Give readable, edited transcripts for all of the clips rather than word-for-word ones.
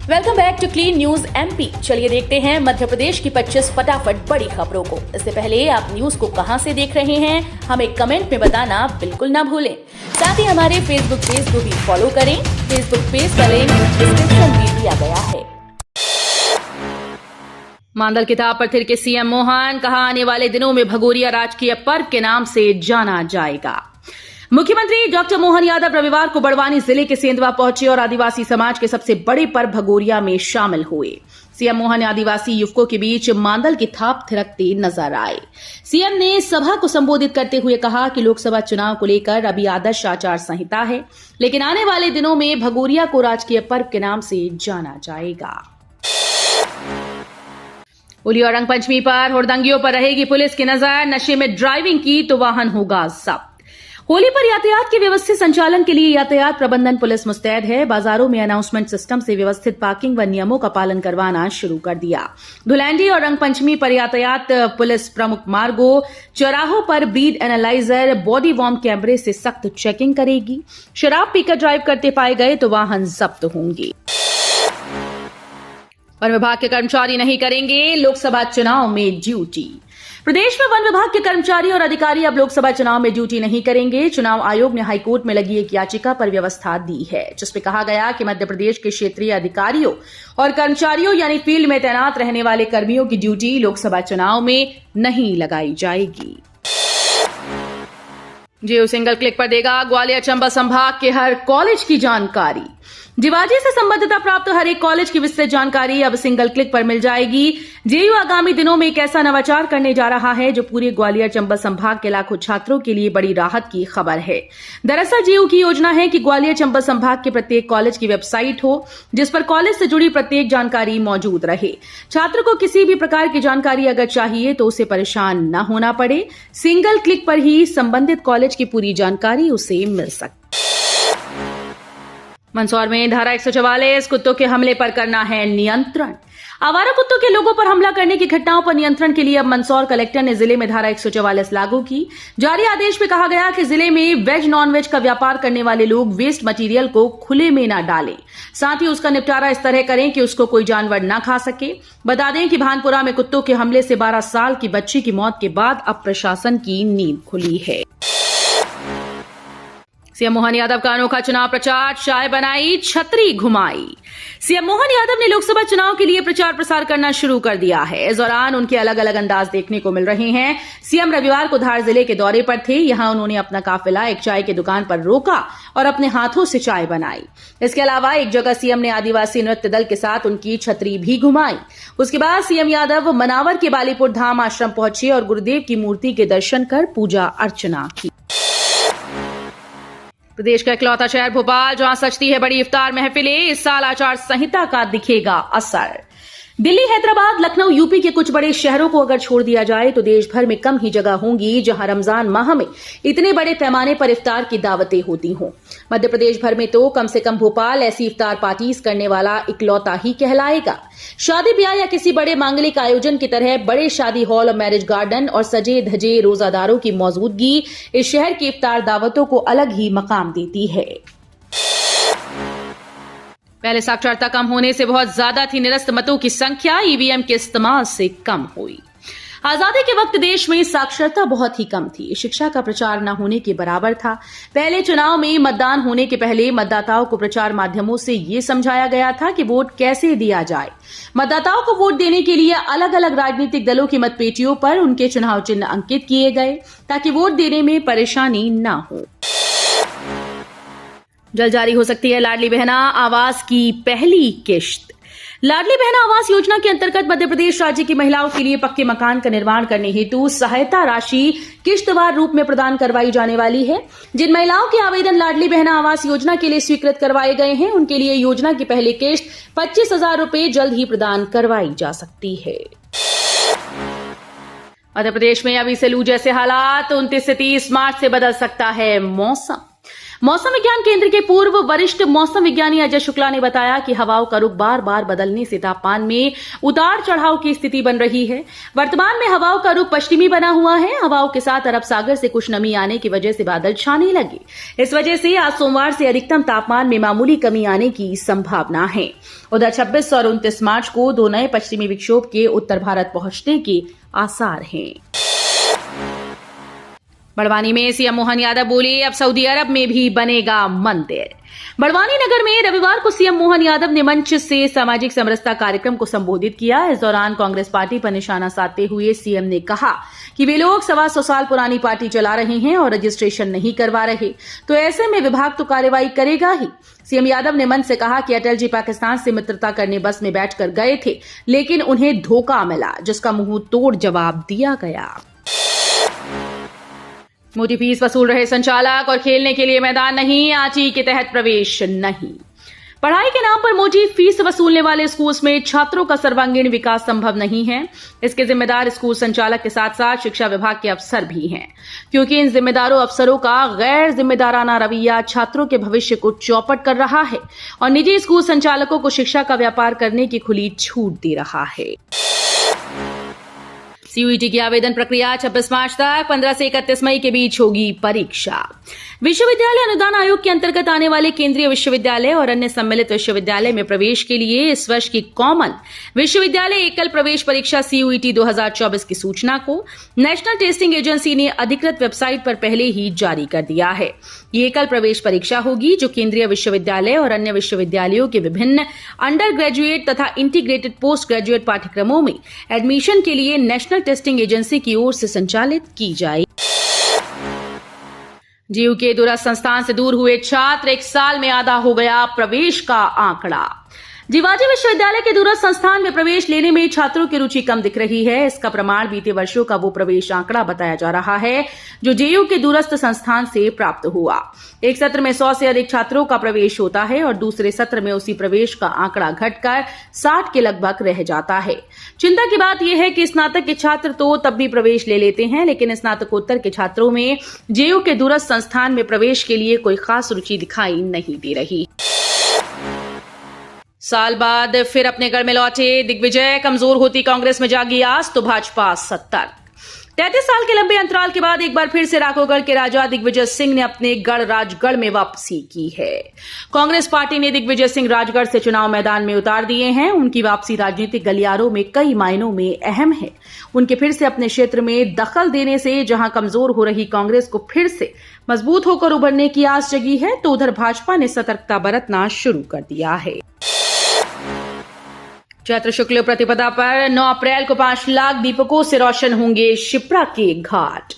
Welcome back to Clean News MP. चलिए देखते हैं मध्य प्रदेश की 25 फटाफट बड़ी खबरों को। इससे पहले आप न्यूज को कहां से देख रहे हैं, हमें कमेंट में बताना बिल्कुल ना भूलें। साथ ही हमारे फेसबुक पेज को भी फॉलो करें। फेसबुक पेज का लिंक डिस्क्रिप्शन में दिया गया है। मांडल किताब पर थिरके सीएम मोहन, कहा आने वाले दिनों में भगोरिया राजकीय पर्व के नाम से जाना जाएगा। मुख्यमंत्री डॉक्टर मोहन यादव रविवार को बड़वानी जिले के सेंधवा पहुंचे और आदिवासी समाज के सबसे बड़े पर्व भगोरिया में शामिल हुए। सीएम मोहन आदिवासी युवकों के बीच मांडल की थाप थिरकते नजर आए। सीएम ने सभा को संबोधित करते हुए कहा कि लोकसभा चुनाव को लेकर अभी आदर्श आचार संहिता है, लेकिन आने वाले दिनों में भगोरिया को राजकीय पर्व के नाम से जाना जाएगा। होली और रंग पंचमी पर हुड़दंगियों पर रहेगी पुलिस की नजर। नशे में ड्राइविंग की तो वाहन होगा जब्त। होली पर यातायात के व्यवस्थित संचालन के लिए यातायात प्रबंधन पुलिस मुस्तैद है। बाजारों में अनाउंसमेंट सिस्टम से व्यवस्थित पार्किंग व नियमों का पालन करवाना शुरू कर दिया। धुलैंडी और रंग पंचमी पर यातायात पुलिस प्रमुख मार्गों, चौराहों पर ब्रीड एनालाइजर, बॉडी वार्म कैमरे से सख्त चेकिंग करेगी। शराब पीकर ड्राइव करते पाए गए तो वाहन जब्त होंगे। वन विभाग के कर्मचारी नहीं करेंगे लोकसभा चुनाव में ड्यूटी। प्रदेश में वन विभाग के कर्मचारी और अधिकारी अब लोकसभा चुनाव में ड्यूटी नहीं करेंगे। चुनाव आयोग ने हाईकोर्ट में लगी एक याचिका पर व्यवस्था दी है, जिसमें कहा गया कि मध्य प्रदेश के क्षेत्रीय अधिकारियों और कर्मचारियों यानी फील्ड में तैनात रहने वाले कर्मियों की ड्यूटी लोकसभा चुनाव में नहीं लगाई जाएगी। जियो सिंगल क्लिक पर देगा ग्वालियर चंबल संभाग के हर कॉलेज की जानकारी। जिवाजी से संबद्धता प्राप्त हर एक कॉलेज की विस्तृत जानकारी अब सिंगल क्लिक पर मिल जाएगी। जेयू आगामी दिनों में एक ऐसा नवाचार करने जा रहा है जो पूरे ग्वालियर चंबल संभाग के लाखों छात्रों के लिए बड़ी राहत की खबर है। दरअसल जेयू की योजना है कि ग्वालियर चंबल संभाग के प्रत्येक कॉलेज की वेबसाइट हो, जिस पर कॉलेज से जुड़ी प्रत्येक जानकारी मौजूद रहे। छात्र को किसी भी प्रकार की जानकारी अगर चाहिए तो उसे परेशान न होना पड़े। सिंगल क्लिक पर ही संबंधित कॉलेज की पूरी जानकारी उसे मिल सकती। मंदसौर में धारा 144 कुत्तों के हमले पर करना है नियंत्रण। आवारा कुत्तों के लोगों पर हमला करने की घटनाओं पर नियंत्रण के लिए अब मंदसौर कलेक्टर ने जिले में धारा 144 लागू की। जारी आदेश में कहा गया कि जिले में वेज नॉन वेज का व्यापार करने वाले लोग वेस्ट मटेरियल को खुले में न डालें, साथ ही उसका निपटारा इस तरह करें कि उसको कोई जानवर न खा सके। बता दें कि भानपुरा में कुत्तों के हमले से 12 साल की बच्ची की मौत के बाद अब प्रशासन की नींद खुली है। सीएम मोहन यादव का अनोखा चुनाव प्रचार, चाय बनाई, छतरी घुमाई। सीएम मोहन यादव ने लोकसभा चुनाव के लिए प्रचार प्रसार करना शुरू कर दिया है। इस दौरान उनके अलग अलग अंदाज देखने को मिल रहे हैं। सीएम रविवार को धार जिले के दौरे पर थे। यहां उन्होंने अपना काफिला एक चाय की दुकान पर रोका और अपने हाथों से चाय बनाई। इसके अलावा एक जगह सीएम ने आदिवासी नृत्य दल के साथ उनकी छतरी भी घुमाई। उसके बाद सीएम यादव मनावर के बालीपुर धाम आश्रम पहुंचे और गुरुदेव की मूर्ति के दर्शन कर पूजा अर्चना की। प्रदेश का इकलौता शहर भोपाल, जहां सजती है बड़ी इफ्तार महफिलें। इस साल आचार संहिता का दिखेगा असर। दिल्ली, हैदराबाद, लखनऊ, यूपी के कुछ बड़े शहरों को अगर छोड़ दिया जाए तो देश भर में कम ही जगह होंगी जहां रमजान माह में इतने बड़े पैमाने पर इफ्तार की दावतें होती हों। मध्य प्रदेश भर में तो कम से कम भोपाल ऐसी इफ्तार पार्टीज करने वाला इकलौता ही कहलाएगा। शादी ब्याह या किसी बड़े मांगलिक आयोजन की तरह बड़े शादी हॉल और मैरिज गार्डन और सजे धजे रोजादारों की मौजूदगी इस शहर की इफ्तार दावतों को अलग ही मकाम देती है। पहले साक्षरता कम होने से बहुत ज्यादा थी निरस्त मतों की संख्या, ईवीएम के इस्तेमाल से कम हुई। आजादी के वक्त देश में साक्षरता बहुत ही कम थी। शिक्षा का प्रचार न होने के बराबर था। पहले चुनाव में मतदान होने के पहले मतदाताओं को प्रचार माध्यमों से ये समझाया गया था कि वोट कैसे दिया जाए। मतदाताओं को वोट देने के लिए अलग अलग राजनीतिक दलों की मतपेटियों पर उनके चुनाव चिन्ह अंकित किए गए ताकि वोट देने में परेशानी न हो। जल्द जारी हो सकती है लाडली बहना आवास की पहली किश्त। लाडली बहना आवास योजना के अंतर्गत मध्य प्रदेश राज्य की महिलाओं के लिए पक्के मकान का निर्माण करने हेतु सहायता राशि किश्तवार रूप में प्रदान करवाई जाने वाली है। जिन महिलाओं के आवेदन लाडली बहना आवास योजना के लिए स्वीकृत करवाए गए हैं, उनके लिए योजना की पहली किश्त 25,000 रुपए जल्द ही प्रदान करवाई जा सकती है। मध्य प्रदेश में अभी से लू जैसे हालात, 29 से 30 मार्च से बदल सकता है मौसम। मौसम विज्ञान केंद्र के पूर्व वरिष्ठ मौसम विज्ञानी अजय शुक्ला ने बताया कि हवाओं का रुख बार बार बदलने से तापमान में उतार चढ़ाव की स्थिति बन रही है। वर्तमान में हवाओं का रुख पश्चिमी बना हुआ है। हवाओं के साथ अरब सागर से कुछ नमी आने की वजह से बादल छाने लगे। इस वजह से आज सोमवार से अधिकतम तापमान में मामूली कमी आने की संभावना है। उधर 26 और 29 मार्च को दो नए पश्चिमी विक्षोभ के उत्तर भारत पहुंचने के आसार हैं। बड़वानी में सीएम मोहन यादव बोले, अब सऊदी अरब में भी बनेगा मंदिर। बड़वानी नगर में रविवार को सीएम मोहन यादव ने मंच से सामाजिक समरसता कार्यक्रम को संबोधित किया। इस दौरान कांग्रेस पार्टी पर निशाना साधते हुए सीएम ने कहा कि वे लोग 125 साल पुरानी पार्टी चला रहे हैं और रजिस्ट्रेशन नहीं करवा रहे, तो ऐसे में विभाग तो कार्रवाई करेगा ही। सीएम यादव ने मंच से कहा कि अटल जी पाकिस्तान से मित्रता करने बस में बैठकर गए थे, लेकिन उन्हें धोखा मिला, जिसका मुंह तोड़ जवाब दिया गया। मोटी फीस वसूल रहे संचालक और खेलने के लिए मैदान नहीं, आरटीई के तहत प्रवेश नहीं। पढ़ाई के नाम पर मोटी फीस वसूलने वाले स्कूल्स में छात्रों का सर्वांगीण विकास संभव नहीं है। इसके जिम्मेदार स्कूल संचालक के साथ साथ शिक्षा विभाग के अफसर भी हैं, क्योंकि इन जिम्मेदारों अफसरों का गैर जिम्मेदाराना रवैया छात्रों के भविष्य को चौपट कर रहा है और निजी स्कूल संचालकों को शिक्षा का व्यापार करने की खुली छूट दे रहा है। सीयूईटी की आवेदन प्रक्रिया 26 मार्च तक, 15 से 31 मई के बीच होगी परीक्षा। विश्वविद्यालय अनुदान आयोग के अंतर्गत आने वाले केंद्रीय विश्वविद्यालय और अन्य सम्मिलित विश्वविद्यालय में प्रवेश के लिए इस वर्ष की कॉमन विश्वविद्यालय एकल प्रवेश परीक्षा सीयूईटी 2024 की सूचना को नेशनल टेस्टिंग एजेंसी ने अधिकृत वेबसाइट पर पहले ही जारी कर दिया है। ये एकल प्रवेश परीक्षा होगी जो केंद्रीय विश्वविद्यालय और अन्य विश्वविद्यालयों के विभिन्न अंडर ग्रेजुएट तथा इंटीग्रेटेड पोस्ट ग्रेजुएट पाठ्यक्रमों में एडमिशन के लिए नेशनल टेस्टिंग एजेंसी की ओर से संचालित की जाए। जेयू के दूरस्थ संस्थान से दूर हुए छात्र, 1 साल में आधा हो गया प्रवेश का आंकड़ा। जीवाजी विश्वविद्यालय के दूरस्थ संस्थान में प्रवेश लेने में छात्रों की रुचि कम दिख रही है। इसका प्रमाण बीते वर्षों का वो प्रवेश आंकड़ा बताया जा रहा है जो जेयू के दूरस्थ संस्थान से प्राप्त हुआ। एक सत्र में 100 से अधिक छात्रों का प्रवेश होता है और दूसरे सत्र में उसी प्रवेश का आंकड़ा घटकर 60 के लगभग रह जाता है। चिंता की बात यह है कि स्नातक के छात्र तो तब भी प्रवेश ले लेते हैं, लेकिन स्नातकोत्तर के छात्रों में जेयू के दूरस्थ संस्थान में प्रवेश के लिए कोई खास रुचि दिखाई नहीं दे रही। साल बाद फिर अपने गढ़ में लौटे दिग्विजय, कमजोर होती कांग्रेस में जागी आस तो भाजपा सतर्क। 33 साल के लंबे अंतराल के बाद एक बार फिर से राघोगढ़ के राजा दिग्विजय सिंह ने अपने गढ़ राजगढ़ में वापसी की है। कांग्रेस पार्टी ने दिग्विजय सिंह राजगढ़ से चुनाव मैदान में उतार दिए हैं। उनकी वापसी राजनीतिक गलियारों में कई मायनों में अहम है। उनके फिर से अपने क्षेत्र में दखल देने से जहां कमजोर हो रही कांग्रेस को फिर से मजबूत होकर उभरने की आस जगी है, तो उधर भाजपा ने सतर्कता बरतना शुरू कर दिया है। चैत्र शुक्ल प्रतिपदा पर 9 अप्रैल को 5 लाख दीपकों से रोशन होंगे शिप्रा के घाट।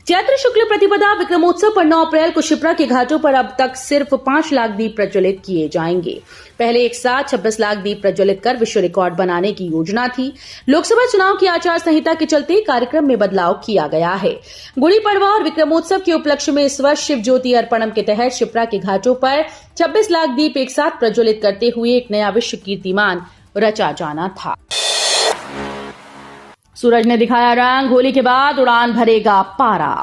चैत्र शुक्ल प्रतिपदा विक्रमोत्सव पर 9 अप्रैल को शिप्रा के घाटों पर अब तक सिर्फ 5 लाख दीप प्रज्वलित किए जाएंगे। पहले एक साथ 26 लाख दीप प्रज्वलित कर विश्व रिकॉर्ड बनाने की योजना थी। लोकसभा चुनाव की आचार संहिता के चलते कार्यक्रम में बदलाव किया गया है। गुड़ी पड़वा और विक्रमोत्सव के उपलक्ष्य में इस वर्ष शिव ज्योति अर्पणम के तहत शिप्रा के घाटों पर 26 लाख दीप एक साथ प्रज्वलित करते हुए एक नया विश्व कीर्तिमान रचा जाना था। सूरज ने दिखाया रंग, होली के बाद उड़ान भरेगा पारा।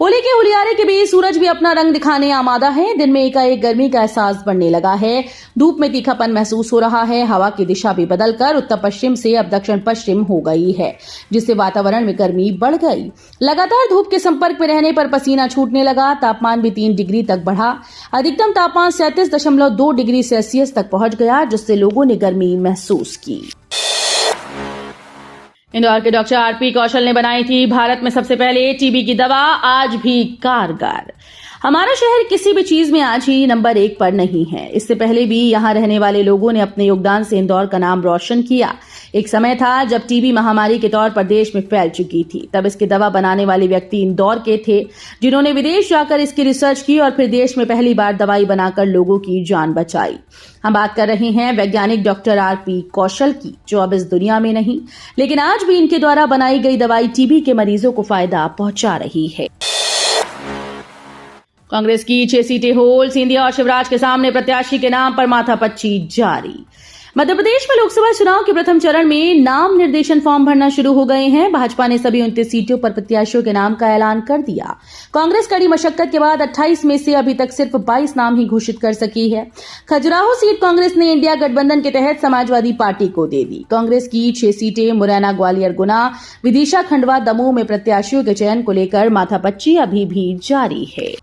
होली के हुलियारे के बीच सूरज भी अपना रंग दिखाने आमादा है। दिन में एकाएक गर्मी का एहसास बढ़ने लगा है। धूप में तीखापन महसूस हो रहा है। हवा की दिशा भी बदलकर उत्तर पश्चिम से अब दक्षिण पश्चिम हो गई है, जिससे वातावरण में गर्मी बढ़ गई। लगातार धूप के संपर्क में रहने पर पसीना छूटने लगा। तापमान भी 3 डिग्री तक बढ़ा। अधिकतम तापमान 37.2 डिग्री सेल्सियस तक पहुंच गया, जिससे लोगों ने गर्मी महसूस की। इंदौर के डॉक्टर आरपी कौशल ने बनाई थी भारत में सबसे पहले टीबी की दवा, आज भी कारगर। हमारा शहर किसी भी चीज में आज ही नंबर 1 पर नहीं है। इससे पहले भी यहाँ रहने वाले लोगों ने अपने योगदान से इंदौर का नाम रोशन किया। एक समय था जब टीबी महामारी के तौर पर देश में फैल चुकी थी। तब इसकी दवा बनाने वाले व्यक्ति इंदौर के थे, जिन्होंने विदेश जाकर इसकी रिसर्च की और फिर देश में पहली बार दवाई बनाकर लोगों की जान बचाई। हम बात कर रहे हैं वैज्ञानिक डॉक्टर आरपी कौशल की, जो अब इस दुनिया में नहीं, लेकिन आज भी इनके द्वारा बनाई गई दवाई टीबी के मरीजों को फायदा पहुंचा रही है। कांग्रेस की 6 सीटें होल, सिंधिया और शिवराज के सामने प्रत्याशी के नाम पर माथापच्ची जारी। मध्य प्रदेश में लोकसभा चुनाव के प्रथम चरण में नाम निर्देशन फॉर्म भरना शुरू हो गए हैं। भाजपा ने सभी 29 सीटों पर प्रत्याशियों के नाम का ऐलान कर दिया। कांग्रेस कड़ी मशक्कत के बाद 28 में से अभी तक सिर्फ 22 नाम ही घोषित कर सकी है। खजुराहो सीट कांग्रेस ने इंडिया गठबंधन के तहत समाजवादी पार्टी को दे दी। कांग्रेस की 6 सीटें मुरैना, ग्वालियर, गुना, विदिशा, खंडवा, दमोह में प्रत्याशियों के चयन को लेकर माथापच्ची अभी भी जारी है।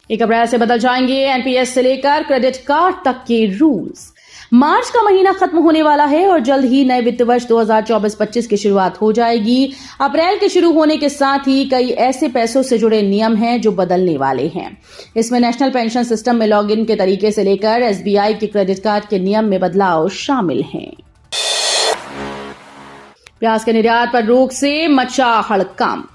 1 अप्रैल से बदल जाएंगे एनपीएस से लेकर क्रेडिट कार्ड तक के रूल्स। मार्च का महीना खत्म होने वाला है और जल्द ही नए वित्त वर्ष 2024-25 की शुरुआत हो जाएगी। अप्रैल के शुरू होने के साथ ही कई ऐसे पैसों से जुड़े नियम हैं जो बदलने वाले हैं। इसमें नेशनल पेंशन सिस्टम में लॉगिन के तरीके से लेकर एसबीआई के क्रेडिट कार्ड के नियम में बदलाव शामिल हैं। प्याज के निर्यात पर रोक से मचा हड़कंप।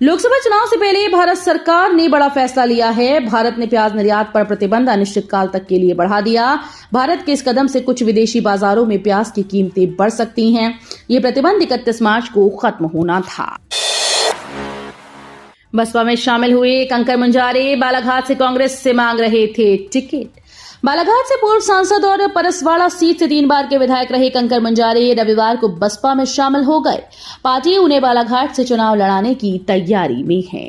लोकसभा चुनाव से पहले भारत सरकार ने बड़ा फैसला लिया है। भारत ने प्याज निर्यात पर प्रतिबंध अनिश्चितकाल तक के लिए बढ़ा दिया। भारत के इस कदम से कुछ विदेशी बाजारों में प्याज की कीमतें बढ़ सकती हैं। ये प्रतिबंध 31 मार्च को खत्म होना था। बसपा में शामिल हुए कंकर मुंजारे बालाघाट से कांग्रेस से मांग रहे थे टिकट। बालाघाट से पूर्व सांसद और परसवाड़ा सीट से 3 बार के विधायक रहे कंकर मुंजारे रविवार को बसपा में शामिल हो गए। पार्टी उन्हें बालाघाट से चुनाव लड़ाने की तैयारी में है।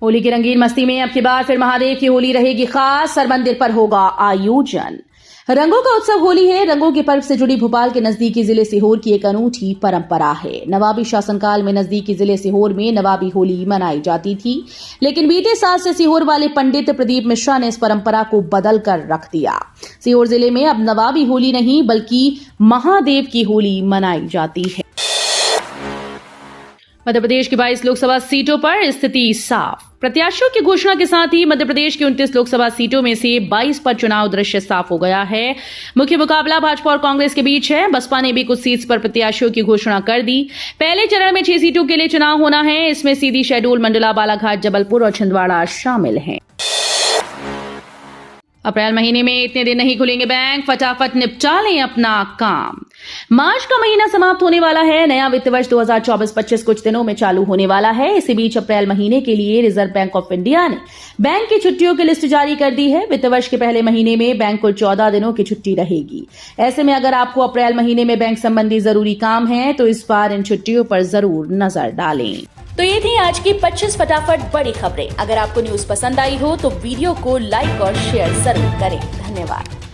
होली की रंगीन मस्ती में अब की बार फिर महादेव की होली रहेगी खास। हर मंदिर पर होगा आयोजन। रंगों का उत्सव होली है। रंगों के पर्व से जुड़ी भोपाल के नजदीकी जिले सीहोर की एक अनूठी परंपरा है। नवाबी शासनकाल में नजदीकी जिले सीहोर में नवाबी होली मनाई जाती थी, लेकिन बीते साल से सीहोर वाले पंडित प्रदीप मिश्रा ने इस परंपरा को बदल कर रख दिया। सीहोर जिले में अब नवाबी होली नहीं बल्कि महादेव की होली मनाई जाती है। मध्य प्रदेश की 22 लोकसभा सीटों पर स्थिति साफ। प्रत्याशियों की घोषणा के साथ ही मध्य प्रदेश की 29 लोकसभा सीटों में से 22 पर चुनाव दृश्य साफ हो गया है। मुख्य मुकाबला भाजपा और कांग्रेस के बीच है। बसपा ने भी कुछ सीट्स पर प्रत्याशियों की घोषणा कर दी। पहले चरण में 6 सीटों के लिए चुनाव होना है। इसमें सीधी, शहडोल, मंडला, बालाघाट, जबलपुर और छिंदवाड़ा शामिल हैं। अप्रैल महीने में इतने दिन नहीं खुलेंगे बैंक, फटाफट निपटा लें अपना काम। मार्च का महीना समाप्त होने वाला है। नया वित्त वर्ष 2024-25 कुछ दिनों में चालू होने वाला है। इसी बीच अप्रैल महीने के लिए रिजर्व बैंक ऑफ इंडिया ने बैंक की छुट्टियों की लिस्ट जारी कर दी है। वित्त वर्ष के पहले महीने में बैंक कुल 14 दिनों की छुट्टी रहेगी। ऐसे में अगर आपको अप्रैल महीने में बैंक संबंधी जरूरी काम है तो इस बार इन छुट्टियों पर जरूर नजर डालें। तो ये थी आज की 25 फटाफट बड़ी खबरें। अगर आपको न्यूज पसंद आई हो तो वीडियो को लाइक और शेयर जरूर करें। धन्यवाद।